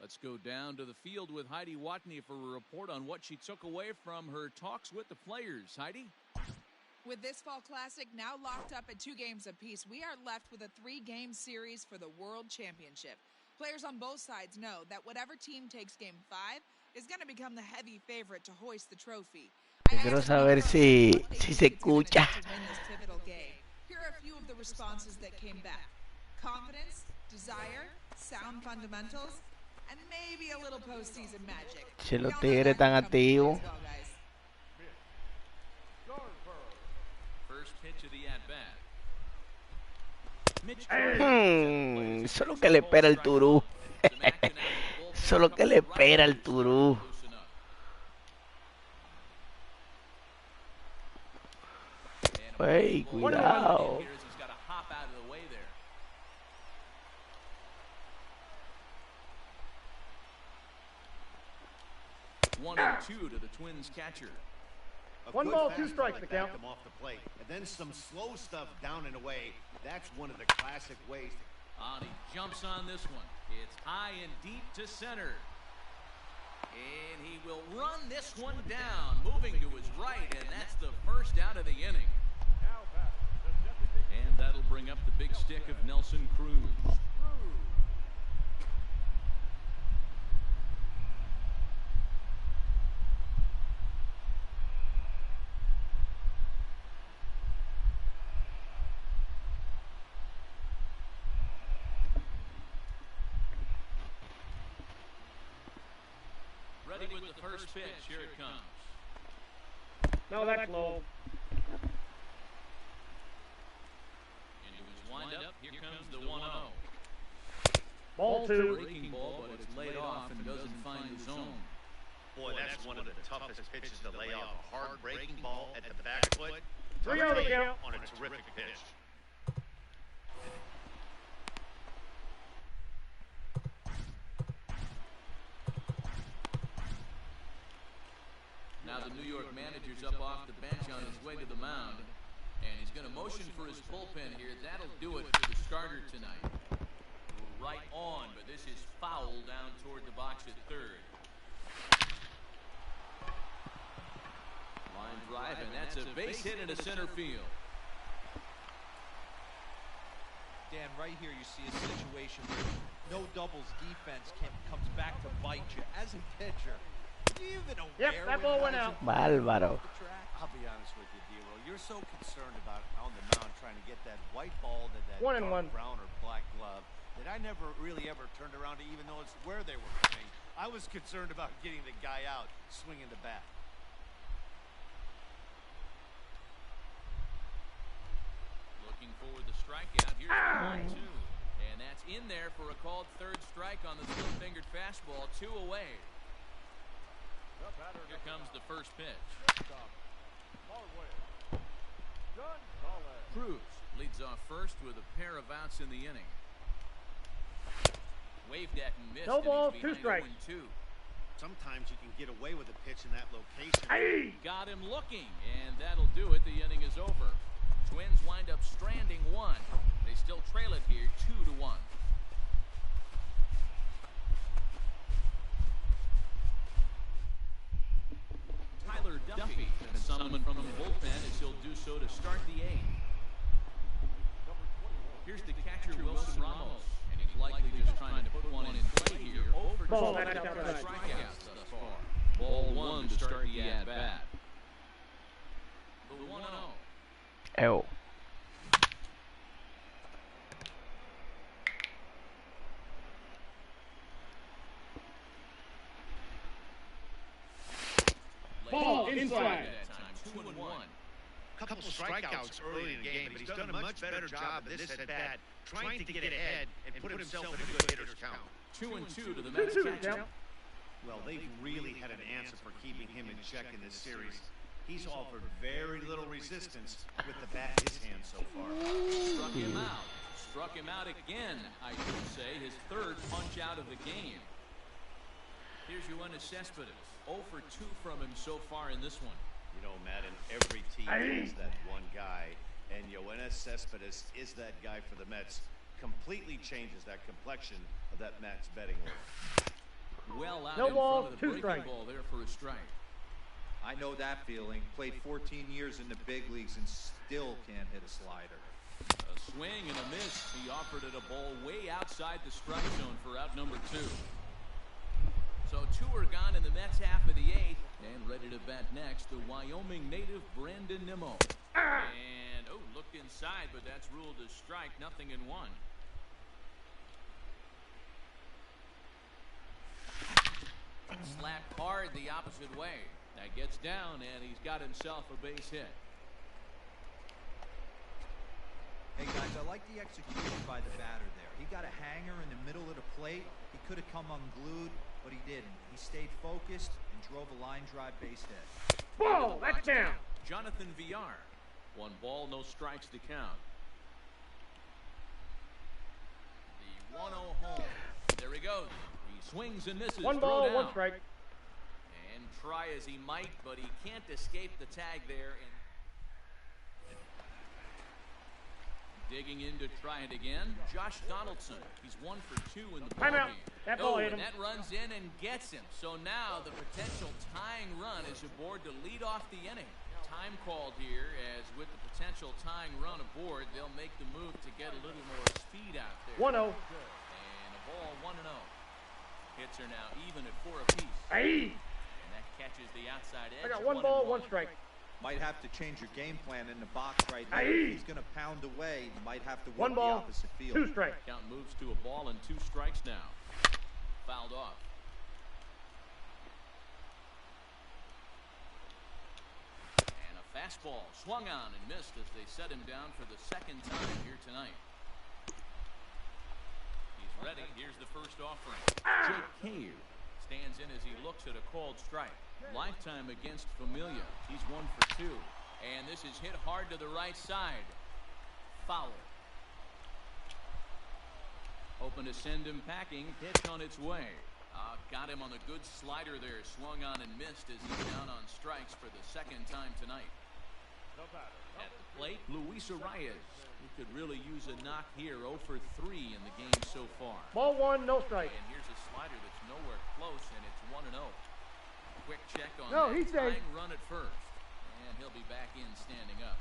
Let's go down to the field with Heidi Watney for a report on what she took away from her talks with the players. Heidi? With this Fall Classic now locked up at 2 games apiece, we are left with a 3-game series for the World Championship. Players on both sides know that whatever team takes Game 5 is going to become the heavy favorite to hoist the trophy. Quiero saber si se escucha. Here are a few of the responses that came back. Confidence, desire, sound fundamentals, and maybe a little postseason magic. Si los tigres están activos. First pitch of the at-bat. Eso es lo que le espera el turú. Eso es lo que le espera el turú. Hey, cuidado. 1-2 to the Twins catcher. 1 ball, 2 strikes to count. Them off the plate, and then some slow stuff down and away. That's one of the classic ways. He jumps on this one. It's high and deep to center. And he will run this one down, moving to his right, and that's the first out of the inning. And that'll bring up the big stick of Nelson Cruz. Ready with the first pitch. Here it comes. No, that's low. Into his windup. Here comes the 1-0. Ball 2. Breaking ball, but it's laid off and doesn't find the zone. Boy, that's one of the toughest pitches to lay off. A hard breaking ball at the back foot. 3 on the count. On a terrific pitch. Now the New York manager's up off the bench on his way to the mound. And he's going to motion for his bullpen here. That'll do it for the starter tonight. Right on, but this is foul down toward the box at third. Line drive, and that's a base hit into center field. Dan, right here you see a situation where no doubles defense comes back to bite you. As a pitcher, do you even know Yep, that ball went out. Bárbaro. I'll be honest with you, D-Roll. You're so concerned about on the mound trying to get that white ball to that 1-1. brown or black glove that I never really ever turned around to even notice where they were coming. I was concerned about getting the guy out, swinging the bat. Looking for the strikeout. Here's the 1-2. And that's in there for a called third strike on the split-fingered fastball. 2 away. Here comes the first pitch. Cruz leads off first with a pair of outs in the inning. Waved at and missed. No balls, 2 2 strikes. Sometimes you can get away with a pitch in that location. Hey! Got him looking, and that'll do it. The inning is over. Twins wind up stranding 1. They still trail it here 2-1. Tyler Duffy has summoned from the bullpen as he'll do so to start the 8th. Here's the catcher Wilson Ramos, and he's likely just trying to put one in play here. Over Ball, 12 that's outside. strikeouts thus far. Ball 1 to start the at-bat. The 1-0. Ew. Ball inside. That time, 2-1. A couple strikeouts early in the game, but he's done a much better job of this at-bat, trying to get ahead and put himself in a good hitter's count. 2-2 to the Mets 2-2 catcher. count. Well, they've really had an answer for keeping him in check in this series. He's offered very little resistance with the bat in his hand so far. Struck him out. Struck him out again, I should say. His 3rd punch out of the game. Here's Yoenis Cespedes. 0 for 2 from him so far in this one. You know, Matt, in every team has that one guy, and Yoenis Cespedes is that guy for the Mets. Completely changes that complexion of that Mets betting order. well out No in ball, front of the 2 breaking strikes. ball there for a strike. I know that feeling. Played 14 years in the big leagues and still can't hit a slider. A swing and a miss. He offered it a ball way outside the strike zone for out number 2. So 2 are gone in the Mets half of the 8th. And ready to bat next, the Wyoming native Brandon Nimmo. And, looked inside, but that's ruled a strike. Nothing in 1. Slapped hard the opposite way. That gets down, and he's got himself a base hit. Hey guys, I like the execution by the batter there. He got a hanger in the middle of the plate. He could have come unglued, but he didn't. He stayed focused and drove a line drive base hit. Ball, that's down. Jonathan Villar. 1 ball, no strikes to count. The 1-0 home. There he goes. He swings and misses. 1 Throw ball, down. 1 strike. And try as he might, but he can't escape the tag there. And digging in to try it again, Josh Donaldson. He's 1 for 2 in the Timeout. ballgame. That ball hit him. And that runs in and gets him. So now the potential tying run is aboard to lead off the inning. Time called here, as with the potential tying run aboard, they'll make the move to get a little more speed out there. 1-0. And a ball 1-0. Hits are now even at 4 apiece. Aye. And that catches the outside edge. I got 1 ball, 1 strike. Might have to change your game plan in the box right now. Aye. He's going to pound away. You might have to 1 work the ball, opposite field. 2 strikes. Count moves to a ball and 2 strikes now. Fouled off. And a fastball swung on and missed as they set him down for the 2nd time here tonight. He's ready. Here's the first offering. Jake Cave stands in as he looks at a called strike. Lifetime against Familia. He's 1 for 2. And this is hit hard to the right side. Foul. Open to send him packing. Pitch on its way. Got him on a good slider there. Swung on and missed as he's down on strikes for the 2nd time tonight. At the plate, Luis Arias. He could really use a knock here. 0 for 3 in the game so far. Ball 1, no strike. And here's a slider that's nowhere close, and it's 1-0. Quick check on No, that he's safe. tying run at first. And he'll be back in standing up.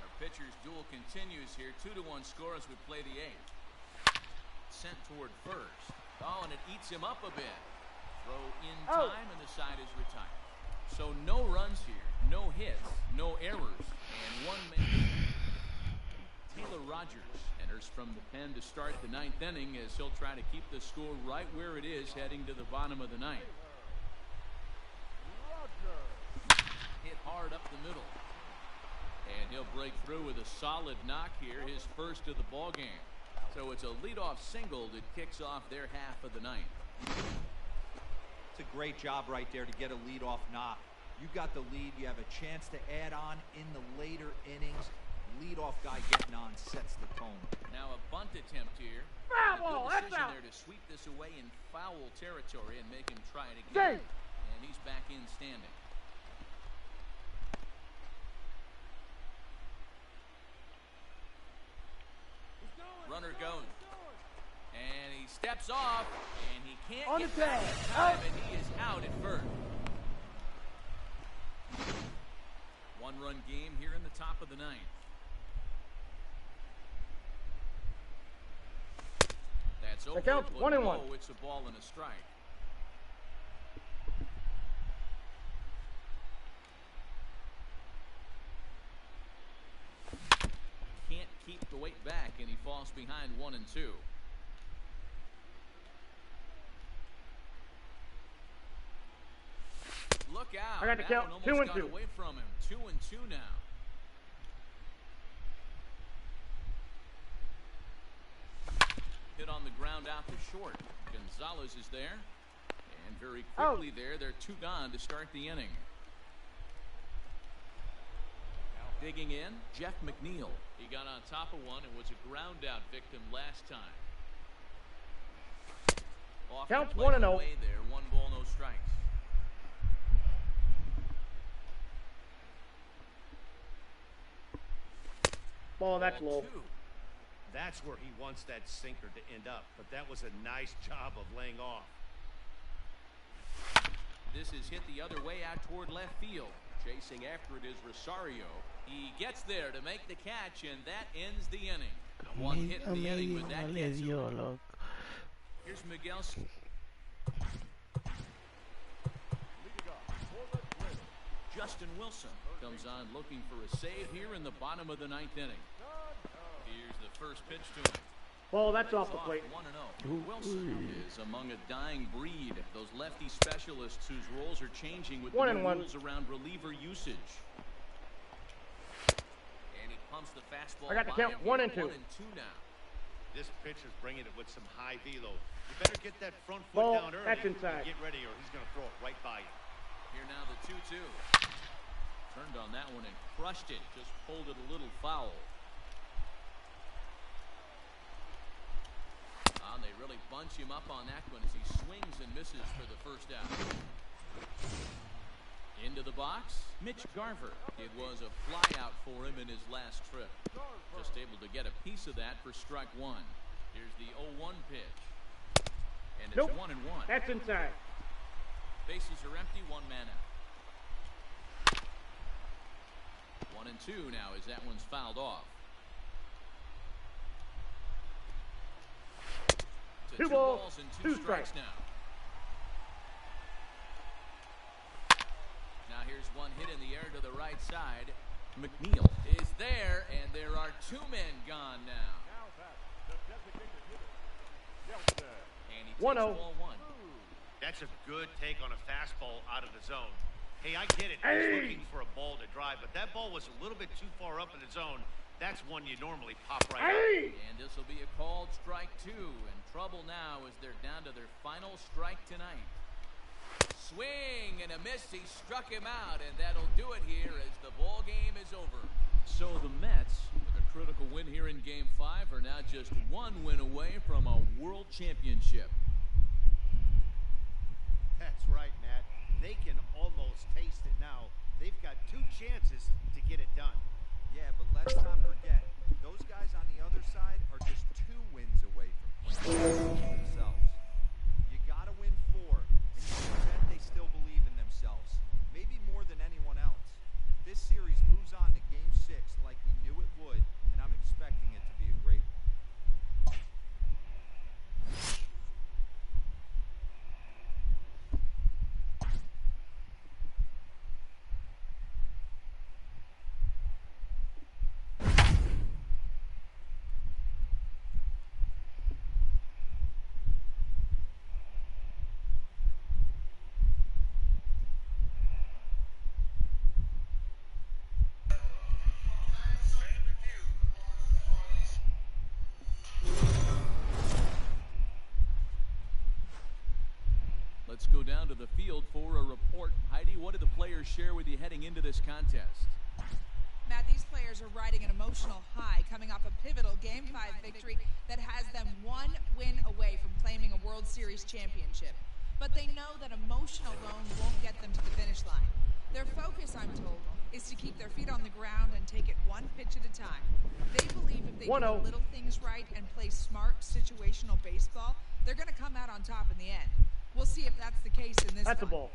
Our pitcher's duel continues here. 2-1 score as we play the 8th. Sent toward first. Oh, and it eats him up a bit. Throw in time, and the side is retired. So no runs here, no hits, no errors, and 1 man. Taylor Rogers enters from the pen to start the 9th inning as he'll try to keep the score right where it is heading to the bottom of the 9th. Hit hard up the middle. And he'll break through with a solid knock here, his first of the ball game. So it's a leadoff single that kicks off their half of the 9th. It's a great job right there to get a leadoff knock. You got the lead. You have a chance to add on in the later innings. Leadoff guy getting on sets the tone. Now a bunt attempt here. Foul, A good that's decision out. there to sweep this away in foul territory and make him try it Safe. again. And he's back in standing. Runner goes. And he steps off, and he can't On get the back tag. in time, Out. and he is out at first. 1-run game here in the top of the 9th. That's over. counts but 1-1. no, it's a ball and a strike. Can't keep the weight back, and he falls behind 1 and 2. Look out. I got the That count, one 2 almost and got 2. away from him. 2 and 2 now. Hit on the ground out to short. Gonzalez is there. And very quickly there, they're 2 gone to start the inning. Digging in, Jeff McNeil. He got on top of one and was a ground out victim last time. Off the Counts plate 1-0. away there, 1 ball, no strikes. Ball, that's Ball low. 2. That's where he wants that sinker to end up, but that was a nice job of laying off. This is hit the other way out toward left field. Chasing after it is Rosario. He gets there to make the catch, and that ends the inning. One hit in the inning, but that gets him. Here's Miguel. Justin Wilson comes on looking for a save here in the bottom of the ninth inning. Here's the first pitch to him. Ball, that's off the plate. 1-0. Wilson is among a dying breed. Those lefty specialists whose roles are changing with the new rules around reliever usage. And he pumps the fastball. I got the count. 1 and 2. 1 and 2 now. This pitcher's bringing it with some high velo. You better get that front foot Ball, down early. that's inside. Get ready, or he's going to throw it right by you. Here now the 2-2. Turned on that one and crushed it. Just pulled it a little foul. They really bunch him up on that one as he swings and misses for the first out. Into the box, Mitch Garver. It was a flyout for him in his last trip. Just able to get a piece of that for strike one. Here's the 0-1 pitch. And it's 1-1. That's inside. Bases are empty, one man out. 1 and 2 now as that one's fouled off. 2 balls and 2 strikes now. Now here's one hit in the air to the right side. McNeil is there, and there are 2 men gone now. And he takes 1-0. ball 1. That's a good take on a fastball out of the zone. Hey, I get it. He's looking for a ball to drive, but that ball was a little bit too far up in the zone. That's one you normally pop right out. And this will be a called strike 2. And trouble now as they're down to their final strike tonight. Swing and a miss. He struck him out, and that'll do it here as the ball game is over. So the Mets, with a critical win here in Game 5, are now just 1 win away from a world championship. That's right, Matt. They can almost taste it now. They've got 2 chances to get it done. Yeah, but let's not forget, those guys on the other side are just 2 wins away from playing themselves. You gotta win 4, and you pretend they still believe in themselves, maybe more than anyone else. This series moves on to Game 6 like we knew it would, and I'm expecting it to be a great one. Let's go down to the field for a report. Heidi, what did the players share with you heading into this contest? Matt, these players are riding an emotional high coming off a pivotal Game 5 victory that has them 1 win away from claiming a World Series championship. But they know that emotion alone won't get them to the finish line. Their focus, I'm told, is to keep their feet on the ground and take it 1 pitch at a time. They believe if they do the little things right and play smart situational baseball, they're going to come out on top in the end. We'll see if that's the case in this one. That's a ball.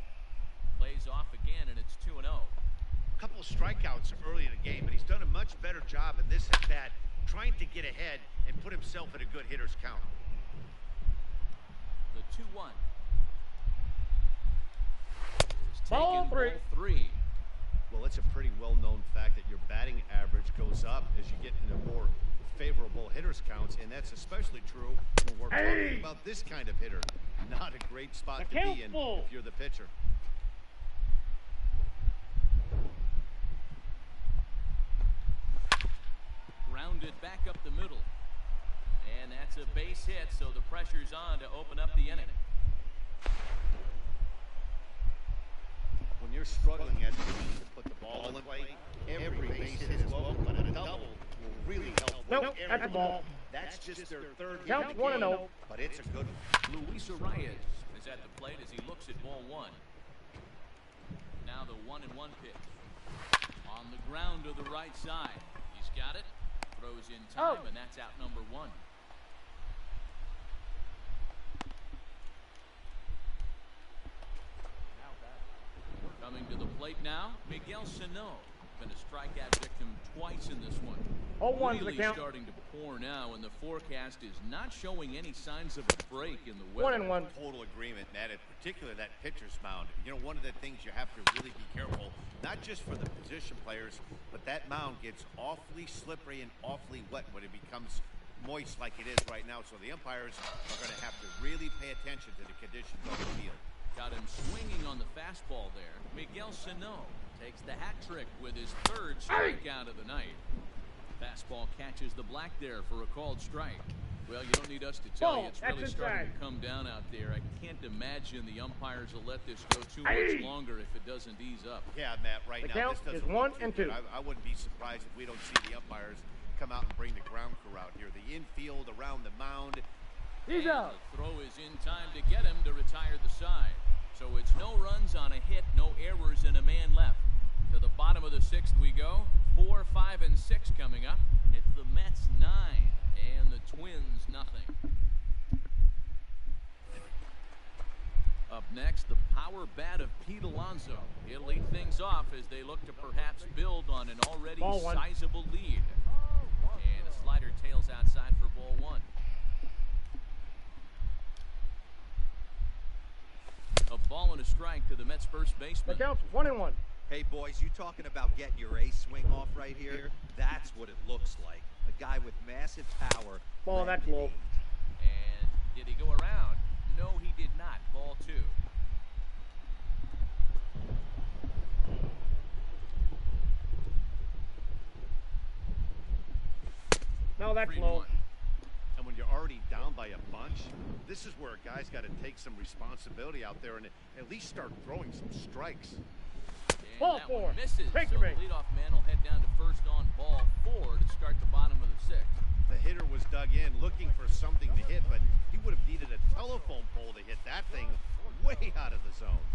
Lays off again, and it's 2-0. A couple of strikeouts early in the game, but he's done a much better job in this at-bat trying to get ahead and put himself at a good hitter's count. The 2-1. Ball 3. Well, it's a pretty well-known fact that your batting average goes up as you get into more favorable hitters counts, and that's especially true when we're talking about this kind of hitter. Not a great spot to be in if you're the pitcher. Grounded back up the middle. And that's a base hit, so the pressure's on to open up the inning. When you're struggling at the to put the ball in play, every base hit is welcome, but a double will really help. Nope, that's a ball. That's just their 3rd hit. Count 1-0. But it's a good one. Luis Arias is at the plate as he looks at ball 1. Now the 1-1 pitch. On the ground to the right side. He's got it. Throws in time, and that's out number 1. Coming to the plate now, Miguel Sano. Been a strikeout victim twice in this one. 0-1's the Really count. starting to pour now, and the forecast is not showing any signs of a break in the weather. 1-1. Total agreement, Matt. In particular, that pitcher's mound. You know, one of the things you have to really be careful, not just for the position players, but that mound gets awfully slippery and awfully wet when it becomes moist like it is right now. So the umpires are going to have to really pay attention to the conditions on the field. Got him swinging on the fastball there. Miguel Sano takes the hat trick with his 3rd strikeout of the night. Fastball catches the black there for a called strike. Well, you don't need us to tell you, it's really starting to come down out there. I can't imagine the umpires will let this go too much longer if it doesn't ease up. Yeah, Matt, right The now count this is doesn't 1 look too and good. 2. I wouldn't be surprised if we don't see the umpires come out and bring the ground crew out here. The infield around the mound. He's And out. the throw is in time to get him to retire the side. So it's no runs on a hit, no errors, and a man left. To the bottom of the 6th we go. 4, 5, and 6 coming up. It's the Mets 9 and the Twins nothing. Up next, the power bat of Pete Alonso. He'll lead things off as they look to perhaps build on an already Ball 1. sizable lead. And a slider tails outside for ball 1. A ball and a strike to the Mets first The baseman. count's 1-1. Hey, boys, you talking about getting your ace swing off right here? That's what it looks like. A guy with massive power. Ball, that's low. And did he go around? No, he did not. Ball 2. No, that's 3-1. low. And when you're already down by a bunch, this is where a guy's got to take some responsibility out there and at least start throwing some strikes. And Ball that 4. one misses. Take So your the bait. leadoff man will head down to first on ball 4 to start the bottom of the 6th. The hitter was dug in looking for something to hit, but he would have needed a telephone pole to hit that thing way out of the zone.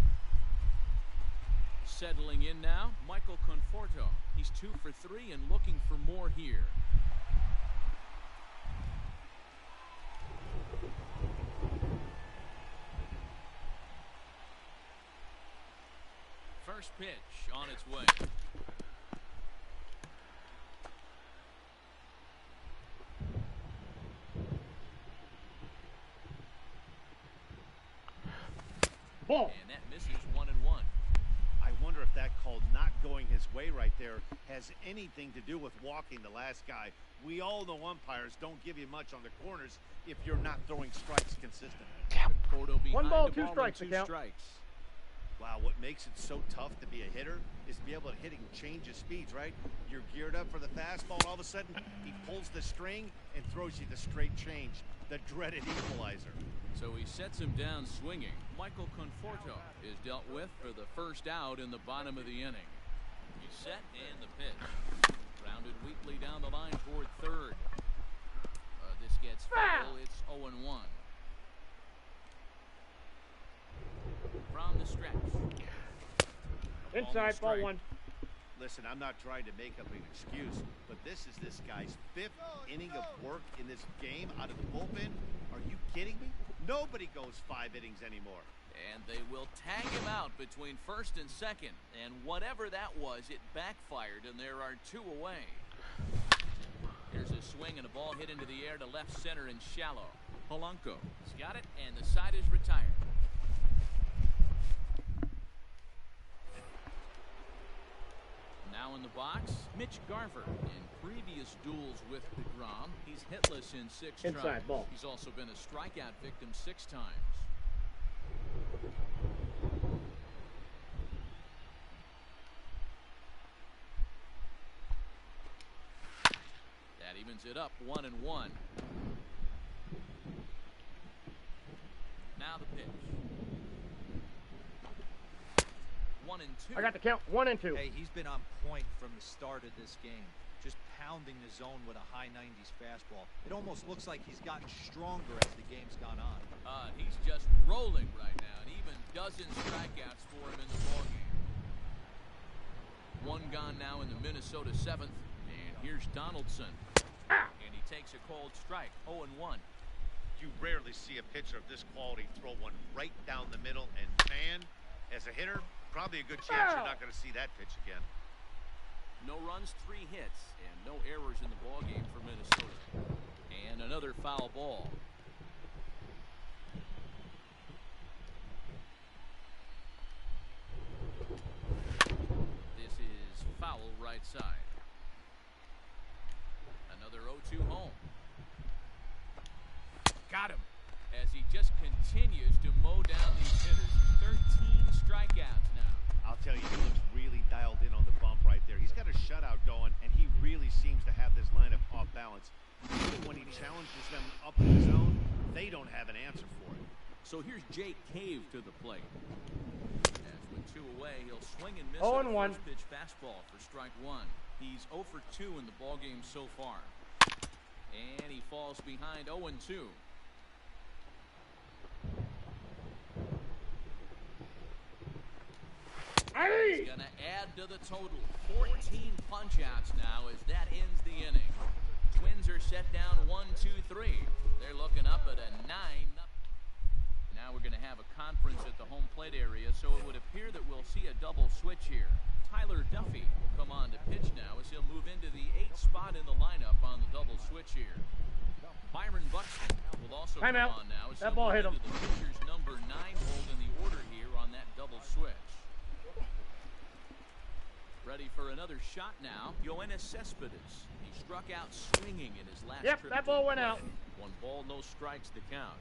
Settling in now, Michael Conforto. He's 2 for 3 and looking for more here. First pitch on its way. Ball. And that misses 1-1. I wonder if that call not going his way right there has anything to do with walking the last guy. We all know umpires don't give you much on the corners if you're not throwing strikes consistently. Conforto behind 1 ball, the 2 ball strikes, with 2 account. strikes. Wow, what makes it so tough to be a hitter is to be able to hit and change his speeds, right? You're geared up for the fastball, and all of a sudden, he pulls the string and throws you the straight change, the dreaded equalizer. So he sets him down swinging. Michael Conforto is dealt with for the first out in the bottom of the inning. He's set and the pitch. Grounded weakly down the line toward third. This gets foul. It's 0-1. From the stretch. Inside, ball strike. 1. Listen, I'm not trying to make up an excuse, but this is this guy's 5th inning of work in this game out of the bullpen. Are you kidding me? Nobody goes 5 innings anymore. And they will tag him out between first and second. And whatever that was, it backfired, and there are 2 away. Here's a swing and a ball hit into the air to left center and shallow. Polanco's got it, and the side is retired. Now in the box, Mitch Garver. In previous duels with DeGrom, he's hitless in 6 Inside, tries. ball. He's also been a strikeout victim 6 times. That evens it up 1-1. Now the pitch. 1-2. I got the count. 1 and 2. Hey, he's been on point from the start of this game. Just pounding the zone with a high 90s fastball. It almost looks like he's gotten stronger as the game's gone on. He's just rolling right now, and even dozen strikeouts for him in the ballgame. 1 gone now in the Minnesota 7th, and here's Donaldson. takes a cold strike. 0-1. You rarely see a pitcher of this quality throw one right down the middle, and man, as a hitter, probably a good chance you're not going to see that pitch again. No runs, 3 hits, and no errors in the ballgame for Minnesota. And another foul ball. This is foul right side. Another 0-2 home. Got him. As he just continues to mow down these hitters. 13 strikeouts now. I'll tell you, he looks really dialed in on the bump right there. He's got a shutout going, and he really seems to have this lineup off balance. Even when he challenges them up in the zone, they don't have an answer for it. So here's Jake Cave to the plate. As with 2 away, he'll swing and miss 0-1. on the first pitch fastball for strike 1. He's 0 for 2 in the ballgame so far. And he falls behind 0-2. He's going to add to the total. 14 punch-outs now as that ends the inning. Twins are set down 1-2-3. They're looking up at a 9. Now we're going to have a conference at the home plate area, so it would appear that we'll see a double switch here. Tyler Duffy will come on to pitch now as he'll move into the 8th spot in the lineup on the double switch here. Byron Buxton will also come on now as that he'll ball move hit him. into the pitcher's number 9 hold in the order here on that double switch. Ready for another shot now, Yoenis Cespedes. He struck out swinging in his last trip. Yep, that ball went out. 1 ball, no strikes to count.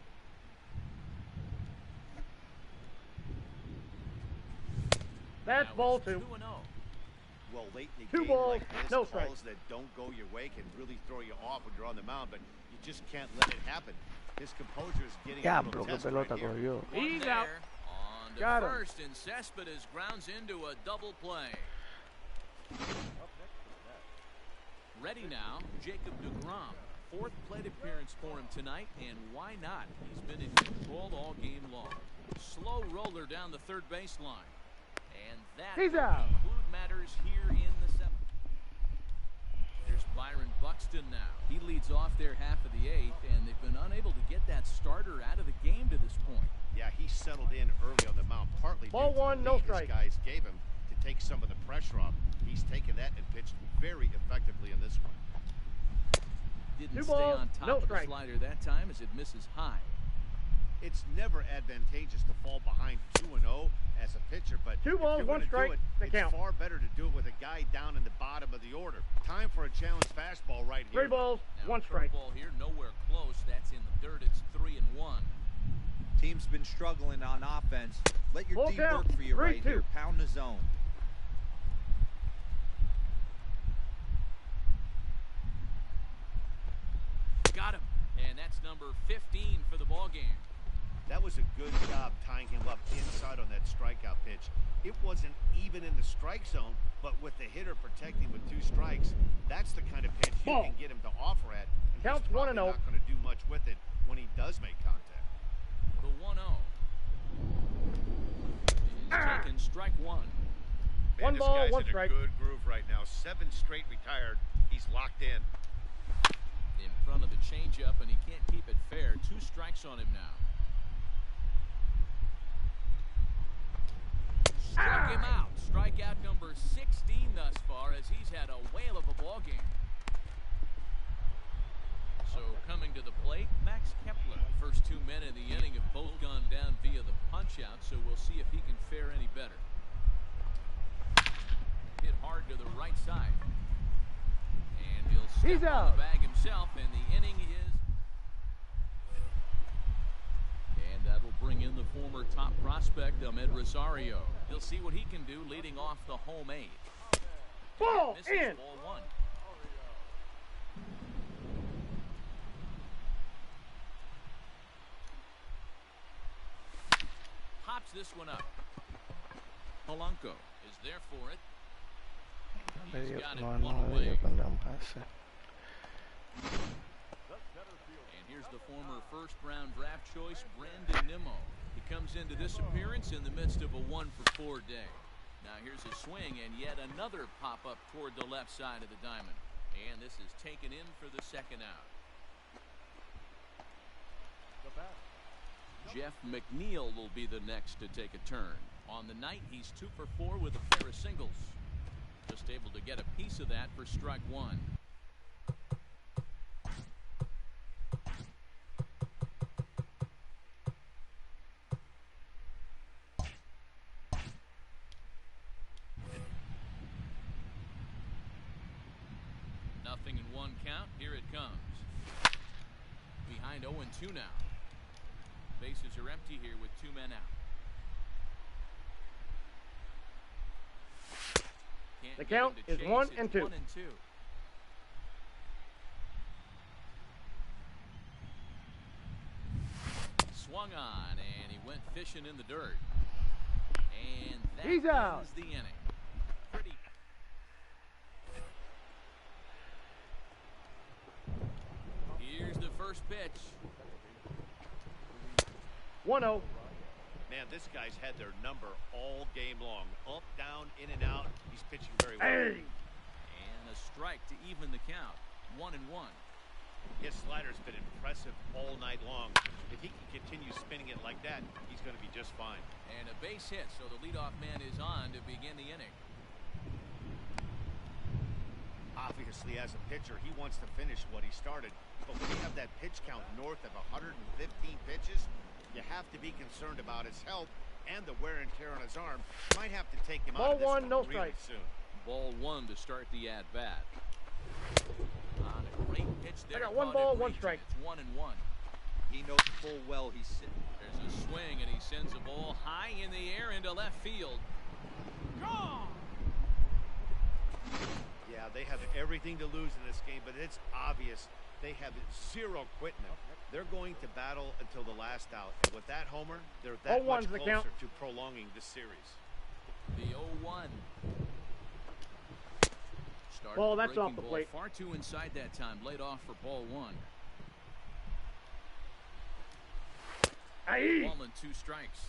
That's Now ball it's 2. 2-0. Well, late in the 2 game balls, like this, no the strike. balls that don't go your way can really throw you off when you're on the mound, but you just can't let it happen. His composure is getting a little Diablo, qué tested pelota right here. cogió. One He's there, out. on to Got him. first, and Cespedes grounds into a double play. Ready now, Jacob deGrom. 4th plate appearance for him tonight, and why not? He's been in control all game long. Slow roller down the third baseline. And that He's will out. conclude matters here in the 7th. There's Byron Buxton now. He leads off their half of the 8th, and they've been unable to get that starter out of the game to this point. Yeah, he settled in early on the mound, partly Ball due to 1, the no lead strike. his guys gave him to take some of the pressure off. He's taken that and pitched very effectively in this one. Didn't 2 stay balls, on top no of the strike. slider that time as it misses high. It's never advantageous to fall behind 2-0 as a pitcher, but 2 if balls, you're 1 gonna do strike, it, they it's count. far better to do it with a guy down in the bottom of the order. Time for a challenge fastball right 3 here. balls, Now 1 strike. Ball here, nowhere close. That's in the dirt. It's 3-1. Team's been struggling on offense. Let your Full D count, work for you right 3-2. here. Pound the zone. Got him. And that's number 15 for the ball game. That was a good job tying him up inside on that strikeout pitch. It wasn't even in the strike zone, but with the hitter protecting with 2 strikes, that's the kind of pitch you Ball. can get him to offer at. And Counts he's probably 1-0. not going to do much with it when he does make contact. The 1-0. It is taken strike 1. One this ball, guy's 1 in strike. a good groove right now. 7 straight retired. He's locked in. In front of the changeup, and he can't keep it fair. 2 strikes on him now. Struck him out. Strikeout number 16 thus far as he's had a whale of a ball game. So coming to the plate, Max Kepler. First 2 men in the inning have both gone down via the punch-out, so we'll see if he can fare any better. Hit hard to the right side. And he'll step He's on out. the bag himself, and the inning is... And that'll bring in the former top prospect, Ahmed Rosario. He'll see what he can do leading off the home 8th. Ball Misses in. ball 1. Pops this one up. Polanco is there for it. He's got it one away. And here's the former first-round draft choice, Brandon Nimmo. He comes into this appearance in the midst of a 1-for-4 day. Now here's a swing and yet another pop-up toward the left side of the diamond. And this is taken in for the 2nd out. Jeff McNeil will be the next to take a turn. On the night, he's 2 for 4 with a pair of singles. Just able to get a piece of that for strike one. Nothing in one count. Here it comes. Behind 0-2 now. Bases are empty here with 2 men out. Can't The get count him to is chase. 1 It's and 2. 1 and 2. Swung on, and he went fishing in the dirt. And that He's out. ends the inning. Pretty. Here's the first pitch. 1-0. Man, this guy's had their number all game long. Up, down, in and out. He's pitching very well. Hey. And a strike to even the count. 1-1. His slider's been impressive all night long. If he can continue spinning it like that, he's going to be just fine. And a base hit, so the leadoff man is on to begin the inning. Obviously, as a pitcher, he wants to finish what he started. But when you have that pitch count north of 115 pitches, you have to be concerned about his health and the wear and tear on his arm. Might have to take him out of this Ball 1, no really strike. soon. Ball 1 to start the at-bat. On a great pitch there. I got 1 caught ball, it 1 reaching. strike. It's 1-1. He knows full well he's sitting. There's a swing, and he sends a ball high in the air into left field. Gone! Yeah, they have everything to lose in this game, but it's obvious they have zero quitting it. They're going to battle until the last out. And with that homer, they're that 0-1's much the closer count. to prolonging this series. The 0-1. Started Ball, the that's off breaking the ball plate. Far too inside that time. Laid off for ball 1. Hey. Ball and 2 strikes.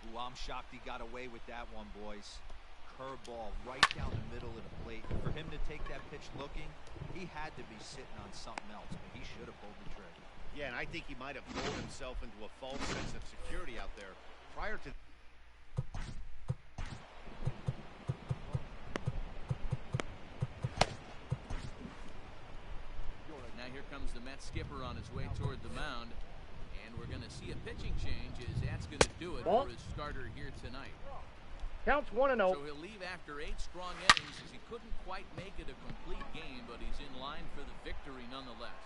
Ooh, I'm shocked he got away with that one, boys. Curveball right down the middle of the plate. For him to take that pitch looking, he had to be sitting on something else, but he should have pulled the trigger. Yeah, and I think he might have lulled himself into a false sense of security out there prior to. Now here comes the Mets skipper on his way toward the mound. And we're going to see a pitching change as that's going to do it Ball. for his starter here tonight. Counts 1-0. So he'll leave after 8 strong innings as he couldn't quite make it a complete game, but he's in line for the victory nonetheless.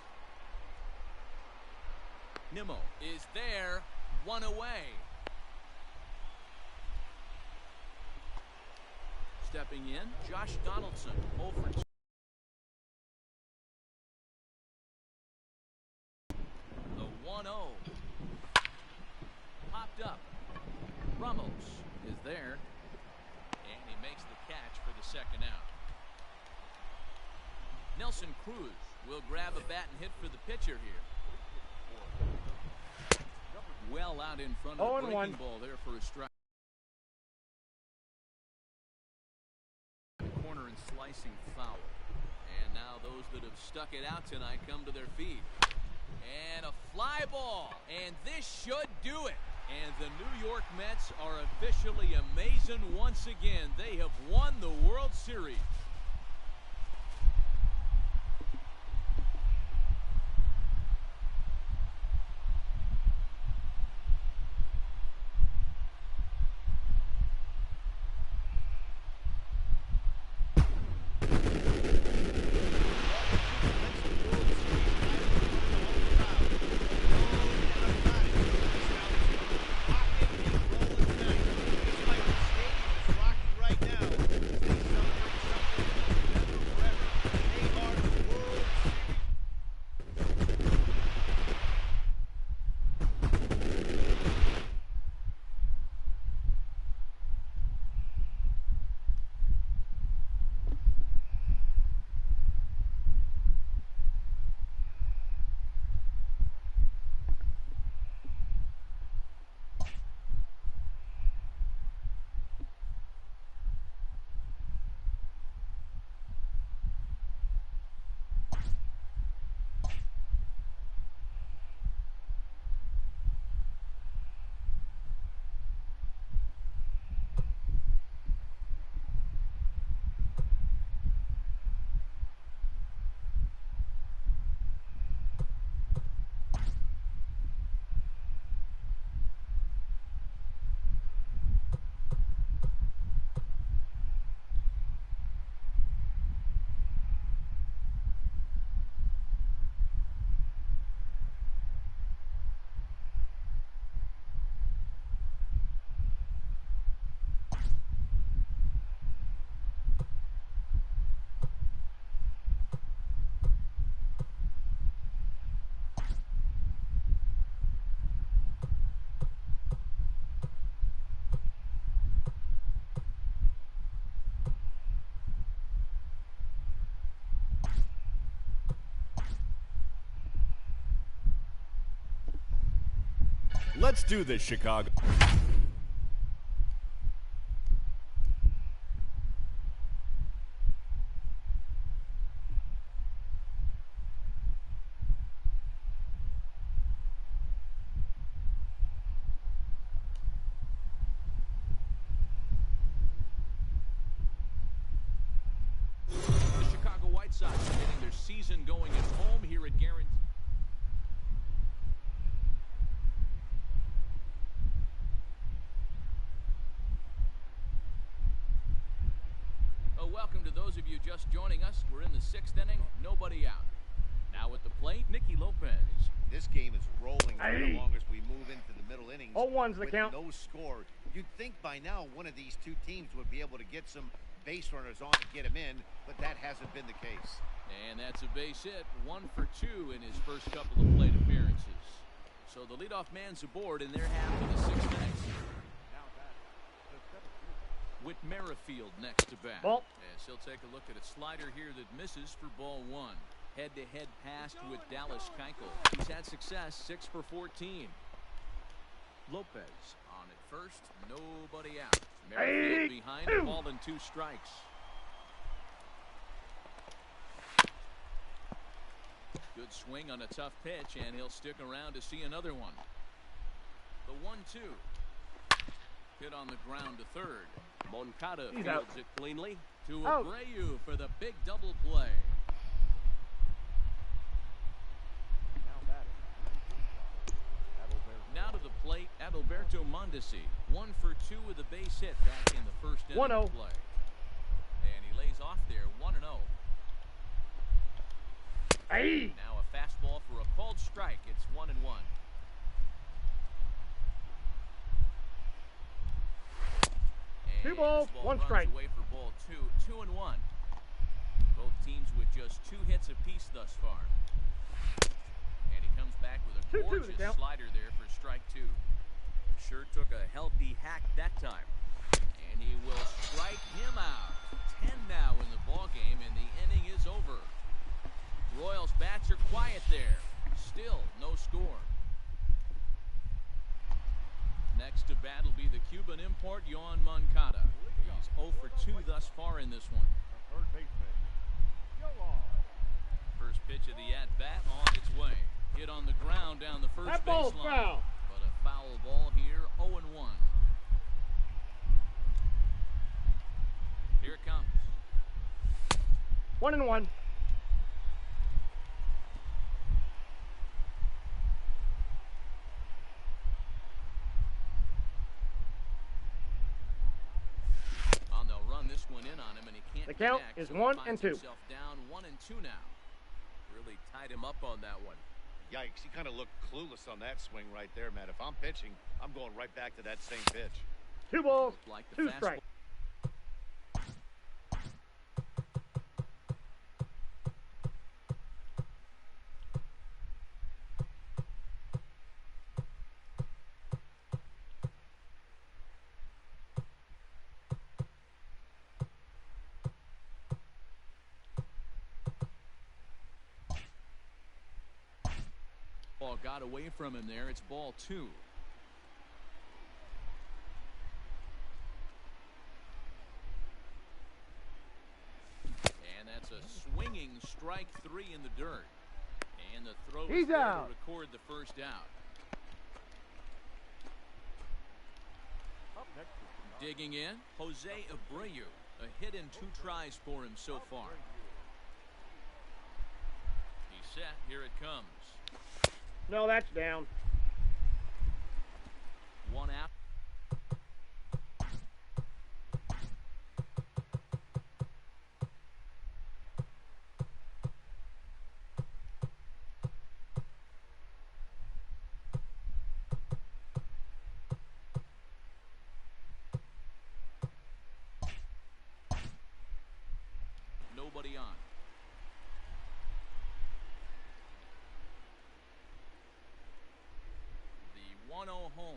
Nimmo is there, 1 away. Stepping in, Josh Donaldson, 0 for 2. The 1-0. Popped up. Ramos is there. And he makes the catch for the second out. Nelson Cruz will grab a bat and hit for the pitcher here. Well out in front of the breaking 0-1. ball there for a strike. Corner and slicing foul. And now those that have stuck it out tonight come to their feet. And a fly ball. And this should do it. And the New York Mets are officially amazing once again. They have won the World Series. Let's do this, Chicago. The Chicago White Sox are getting their season going at home here at Guaranteed. Welcome to those of you just joining us. We're in the 6th inning, nobody out. Now at the plate, Nicky Lopez. This game is rolling right along as we move into the middle innings. 0-1's the with count. No score. You'd think by now one of these two teams would be able to get some base runners on and get him in, but that hasn't been the case. And that's a base hit, 1 for 2 in his first couple of plate appearances. So the leadoff man's aboard in their half of the 6th inning. With Merrifield next to bat. Ball. As he'll take a look at a slider here that misses for ball 1. Head-to-head pass with Dallas Keuchel. He's had success, 6 for 14. Lopez on at first, nobody out. Merrifield behind, a ball and 2 strikes. Good swing on a tough pitch, and he'll stick around to see another one. The 1-2. Hit on the ground to third. Moncada fields it cleanly to Abreu for the big double play. Now to the plate, Adalberto Mondesi. 1 for 2 with a base hit back in the first inning of play. And he lays off there, 1-0. Now a fastball for a called strike. It's 1-1. 2 balls, 1 strike. Away for ball 2, 2-1. Both teams with just 2 hits apiece thus far. And he comes back with a gorgeous slider there for strike 2. Sure took a healthy hack that time. And he will strike him out. 10 now in the ball game, and the inning is over. Royals bats are quiet there. Still no score. Next to bat will be the Cuban import, Yoan Moncada. He's 0 for 2 thus far in this one. First pitch of the at-bat on its way. Hit on the ground down the first baseline. Foul. But a foul ball here, 0-1. Here it comes. 1-1. This one in on him, and he can't the count connect, is so 1 and 2. Himself down 1 and 2 now. Really tied him up on that one. Yikes, he kind of looked clueless on that swing right there, man. If I'm pitching, I'm going right back to that same pitch. 2 balls, like 2 strikes. Ball got away from him there. It's ball 2. And that's a swinging strike 3 in the dirt. And the throw is there to record the first out. Digging in, Jose Abreu. A hit in 2 tries for him so far. He's set. Here it comes. No, that's down. 1 out. Nobody on. The 1-0 home.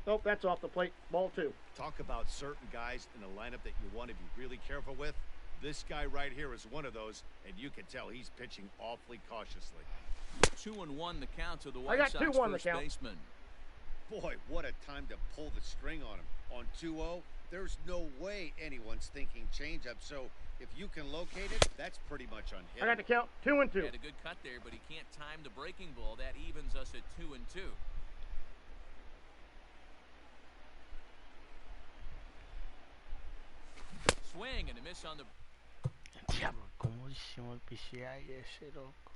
Nope, that's off the plate. Ball 2. Talk about certain guys in the lineup that you want to be really careful with. This guy right here is one of those, and you can tell he's pitching awfully cautiously. 2-1 the count to the I White got Sox 2-1 the first count. baseman. Boy, what a time to pull the string on him. On 2-0, there's no way anyone's thinking changeup, so if you can locate it, that's pretty much on him. I got the count 2-2. He had a good cut there, but he can't time the breaking ball. That evens us at 2-2. Swing and a miss on the... Diablo, ¿cómo hicimos el PCI ese, loco?